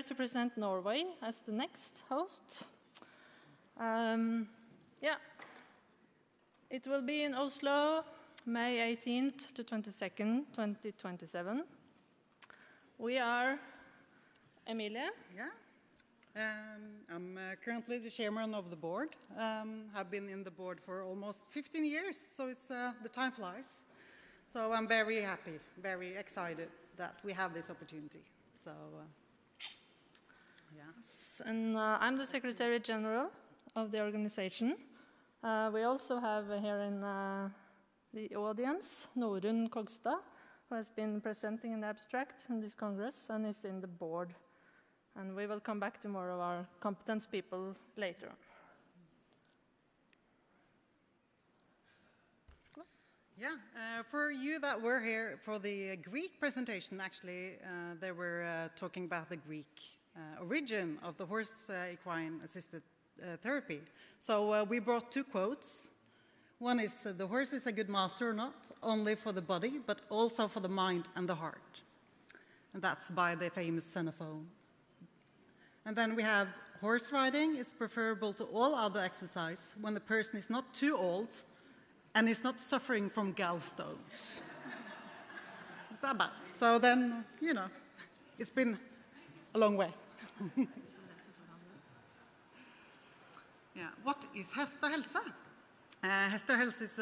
to present Norway as the next host. It will be in Oslo, May 18th to 22nd, 2027. We are Emilie. Yeah. I'm currently the chairman of the board. I've been in the board for almost 15 years, so it's the time flies. So I'm very happy, very excited that we have this opportunity. So, yes, and I'm the Secretary General of the organization. We also have here in the audience Norunn Kogstad, who has been presenting an abstract in this Congress and is in the board. And we will come back to more of our competence people later on. Yeah, for you that were here for the Greek presentation, actually, they were talking about the Greek origin of the horse equine assisted therapy. So we brought two quotes. One is, the horse is a good master, not only for the body, but also for the mind and the heart. And that's by the famous Xenophon. And then we have, horse riding is preferable to all other exercise when the person is not too old and is not suffering from gallstones. So then, you know, it's been a long way. Yeah. What is Hest og Helse? Hest og Helse is,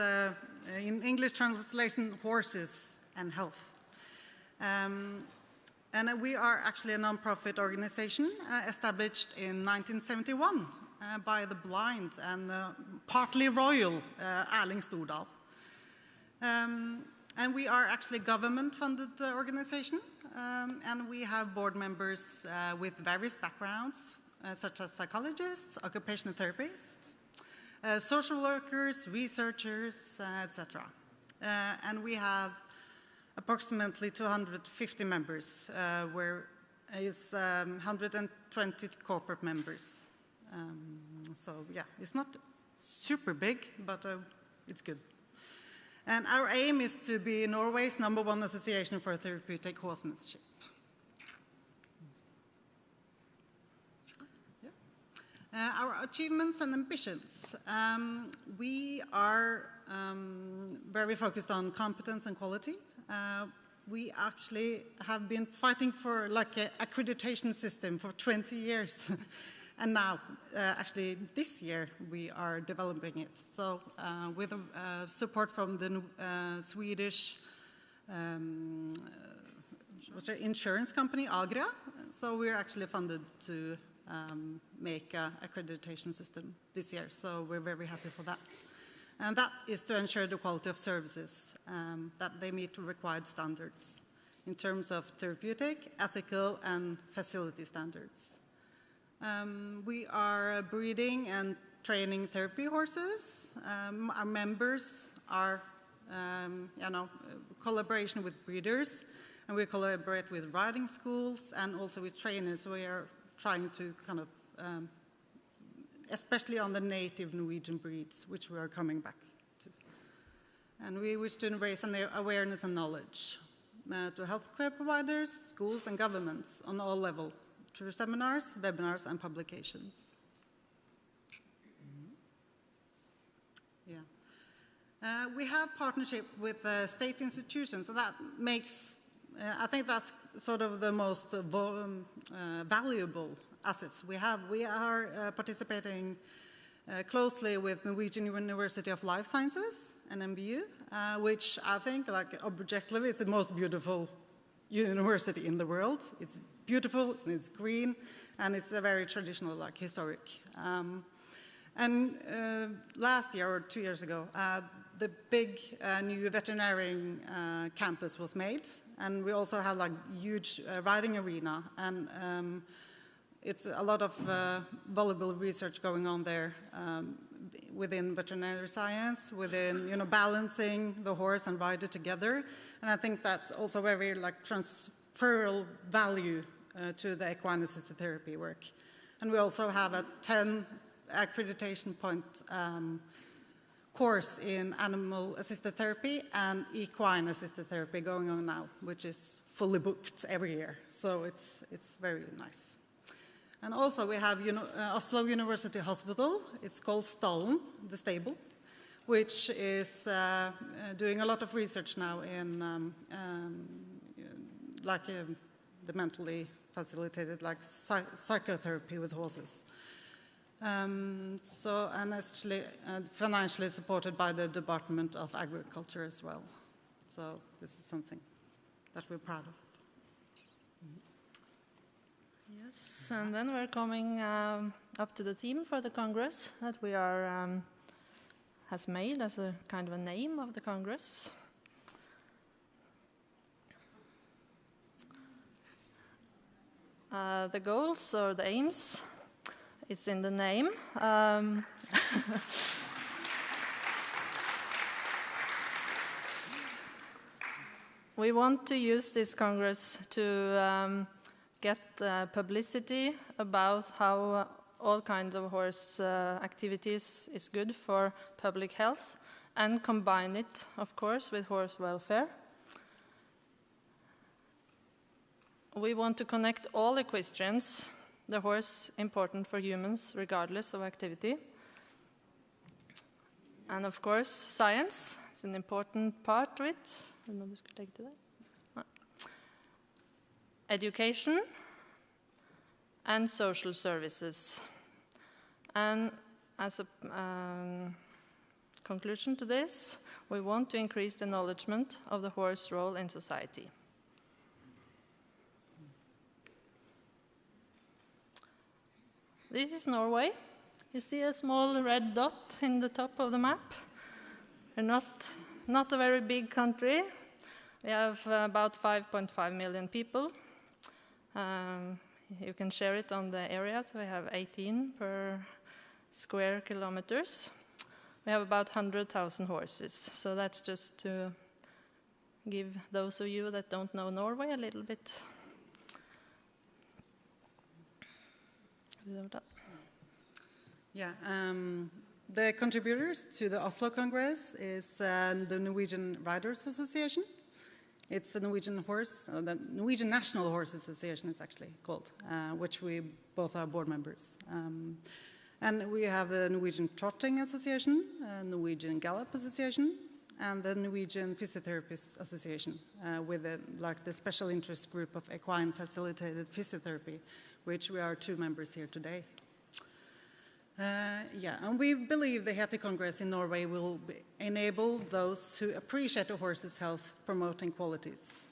in English translation, horses and health. And we are actually a non-profit organization established in 1971 by the blind and partly royal Erling Stordal. And we are actually a government-funded organization, and we have board members with various backgrounds, such as psychologists, occupational therapists, social workers, researchers, etc. And we have approximately 250 members, where is 120 corporate members. So yeah, it's not super big, but it's good. And our aim is to be Norway's #1 association for therapeutic horsemanship. Our achievements and ambitions. We are very focused on competence and quality. We actually have been fighting for like an accreditation system for 20 years. And now, actually this year, we are developing it. So with support from the Swedish insurance company, Agria. So we're actually funded to make an accreditation system this year. So we're very happy for that. And that is to ensure the quality of services, that they meet required standards in terms of therapeutic, ethical, and facility standards. We are breeding and training therapy horses. Our members are, collaboration with breeders, and we collaborate with riding schools and also with trainers. We are trying to kind of, especially on the native Norwegian breeds, which we are coming back to. And we wish to raise awareness and knowledge to healthcare providers, schools, and governments on all levels, through seminars, webinars, and publications. Yeah. We have partnership with state institutions, so that makes, I think that's sort of the most valuable assets we have. We are participating closely with Norwegian University of Life Sciences, NMBU, which I think, like, objectively, is the most beautiful university in the world. It's beautiful, and it's green, and it's a very traditional, like, historic. And last year, or 2 years ago, the big new veterinary campus was made, and we also have like huge riding arena, and it's a lot of valuable research going on there within veterinary science, within balancing the horse and rider together, and I think that's also very like transferable value to the equine assisted therapy work. And we also have a 10 accreditation point course in animal assisted therapy and equine assisted therapy going on now, which is fully booked every year. So it's very nice. And also we have Oslo University Hospital. It's called Stallen, the stable, which is doing a lot of research now in the mentally facilitated, like psychotherapy with horses. And actually financially supported by the Department of Agriculture as well. So this is something that we're proud of. Yes, and then we're coming up to the theme for the Congress that we has made as a kind of a name of the Congress. The goals or the aims, it's in the name. We want to use this Congress to get publicity about how all kinds of horse activities is good for public health and combine it, of course, with horse welfare. We want to connect all equestrians, the horse important for humans regardless of activity. And of course, science is an important part of it. Education and social services. And as a conclusion to this, we want to increase the acknowledgement of the horse role in society. This is Norway. You see a small red dot in the top of the map. We're not a very big country. We have about 5.5 million people. You can share it on the areas. We have 18 per square kilometers. We have about 100,000 horses. So that's just to give those of you that don't know Norway a little bit. Yeah, the contributors to the Oslo Congress is the Norwegian Riders Association. It's the the Norwegian National Horse Association is actually called, which we both are board members. And we have the Norwegian Trotting Association, Norwegian Gallop Association, and the Norwegian Physiotherapists Association, with the special interest group of equine facilitated physiotherapy, which we are 2 members here today. And we believe the HETI Congress in Norway will enable those who appreciate a horse's health promoting qualities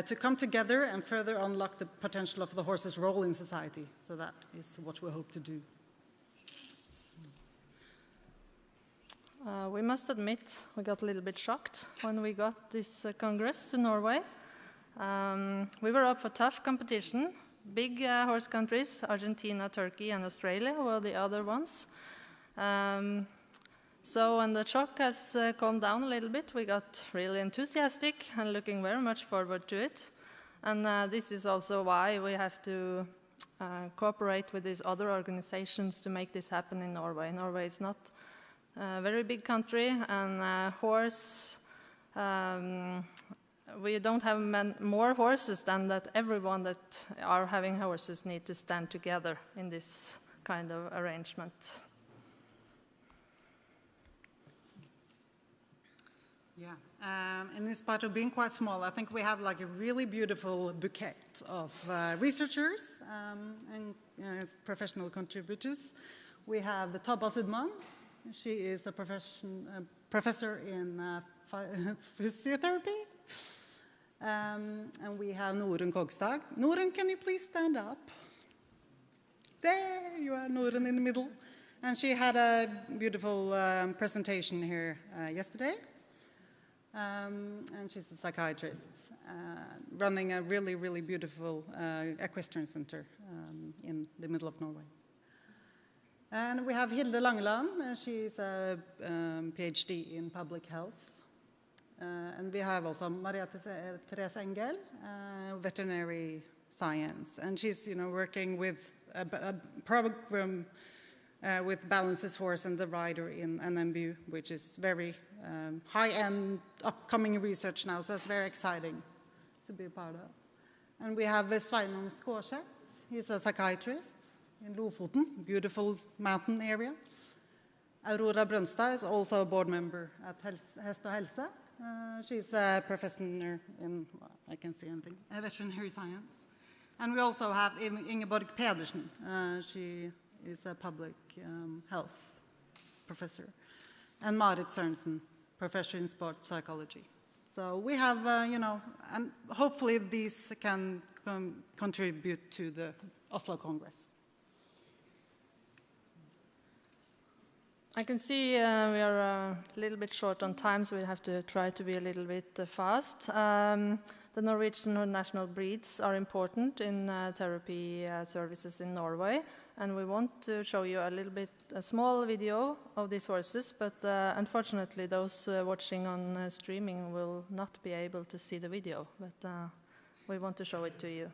to come together and further unlock the potential of the horse's role in society. So that is what we hope to do. We must admit we got a little bit shocked when we got this Congress to Norway. We were up for tough competition. Big horse countries, Argentina, Turkey, and Australia were the other ones. So when the shock has calmed down a little bit, we got really enthusiastic and looking very much forward to it. And this is also why we have to cooperate with these other organizations to make this happen in Norway. Norway is not a very big country, and horse we don't have more horses than that everyone that are having horses need to stand together in this kind of arrangement. Yeah, and in spite of being quite small, I think we have like a really beautiful bouquet of researchers and professional contributors. We have Tobba Sudman. She is a professor in physiotherapy. And we have Norunn Kogstad. Norunn, can you please stand up? There you are, Norunn, in the middle. And she had a beautiful presentation here yesterday. And she's a psychiatrist running a really, really beautiful equestrian center in the middle of Norway. And we have Hilde Langeland. She's a PhD in public health. And we have also Maria Therese Engel, veterinary science, and she's working with a program with Balances Horse and the Rider in NMBU, which is very high-end, upcoming research now, so it's very exciting to be a part of. And we have Sveinung Skårseth. He's a psychiatrist, in Lofoten, beautiful mountain area. Aurora Brønstad is also a board member at Hest og Helse. She's a professor in, I can't see anything, veterinary science. And we also have Ingeborg Pedersen. She is a public health professor. And Marit Sørensen, professor in sports psychology. So we have, and hopefully these can contribute to the Oslo Congress. I can see we are a little bit short on time, so we have to try to be a little bit fast. The Norwegian national breeds are important in therapy services in Norway, and we want to show you a small video of these horses, but unfortunately those watching on streaming will not be able to see the video, but we want to show it to you.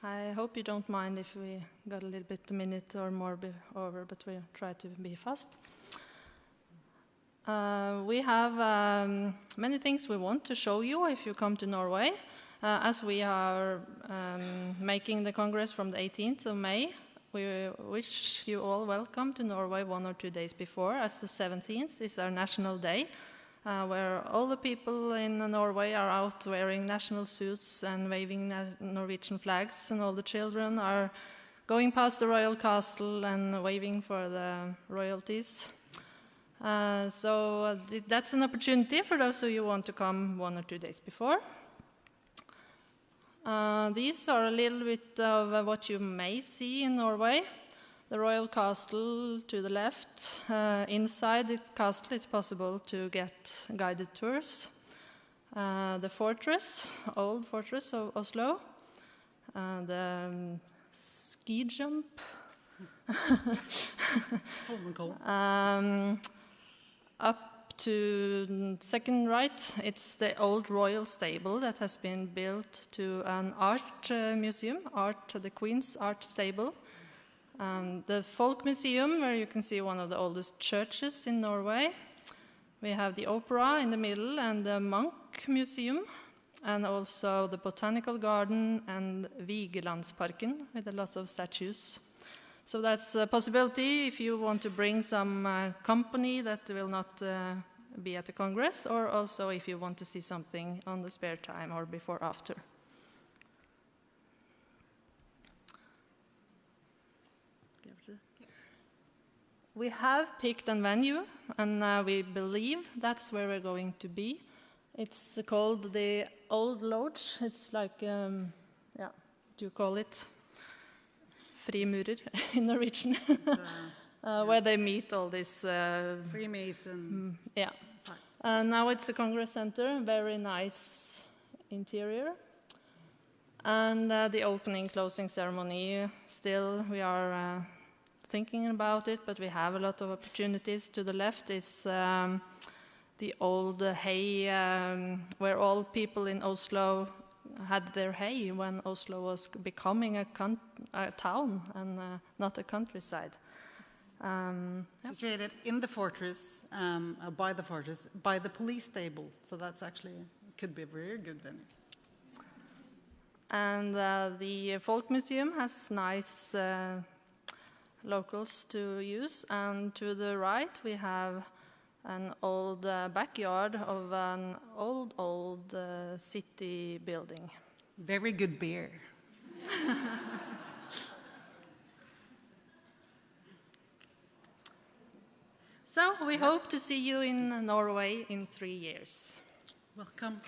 I hope you don't mind if we got a little bit a minute or more over, but we'll try to be fast. We have many things we want to show you if you come to Norway. As we are making the Congress from the 18th of May, we wish you all welcome to Norway 1 or 2 days before, as the 17th is our national day. Where all the people in Norway are out wearing national suits and waving Norwegian flags, and all the children are going past the royal castle and waving for the royalties. So that's an opportunity for those of you who want to come 1 or 2 days before. These are a little bit of what you may see in Norway. The royal castle to the left. Inside the castle it's possible to get guided tours. The fortress, old fortress of Oslo. The ski jump. Up to second right, it's the old royal stable that has been built to an art museum, the Queen's Art Stable. The Folk Museum, where you can see one of the oldest churches in Norway. We have the opera in the middle and the Munch Museum, and also the Botanical Garden and Vigelandsparken with a lot of statues. So that's a possibility if you want to bring some company that will not be at the Congress, or also if you want to see something on the spare time or before after. We have picked a venue, and we believe that's where we're going to be. It's called the Old Lodge. It's like, what do you call it? Frimurer in Norwegian. Where they meet all this... Freemason. Yeah. Now it's a Congress Center, very nice interior. And the opening, closing ceremony, still we are... thinking about it, but we have a lot of opportunities. To the left is the old hay, where all people in Oslo had their hay when Oslo was becoming a town and not a countryside. Situated in the fortress, by the police stable, so that's actually could be a very good venue. And the Folk Museum has nice locals to use. And to the right, we have an old backyard of an old city building. Very good beer. So we hope to see you in Norway in 3 years. Welcome.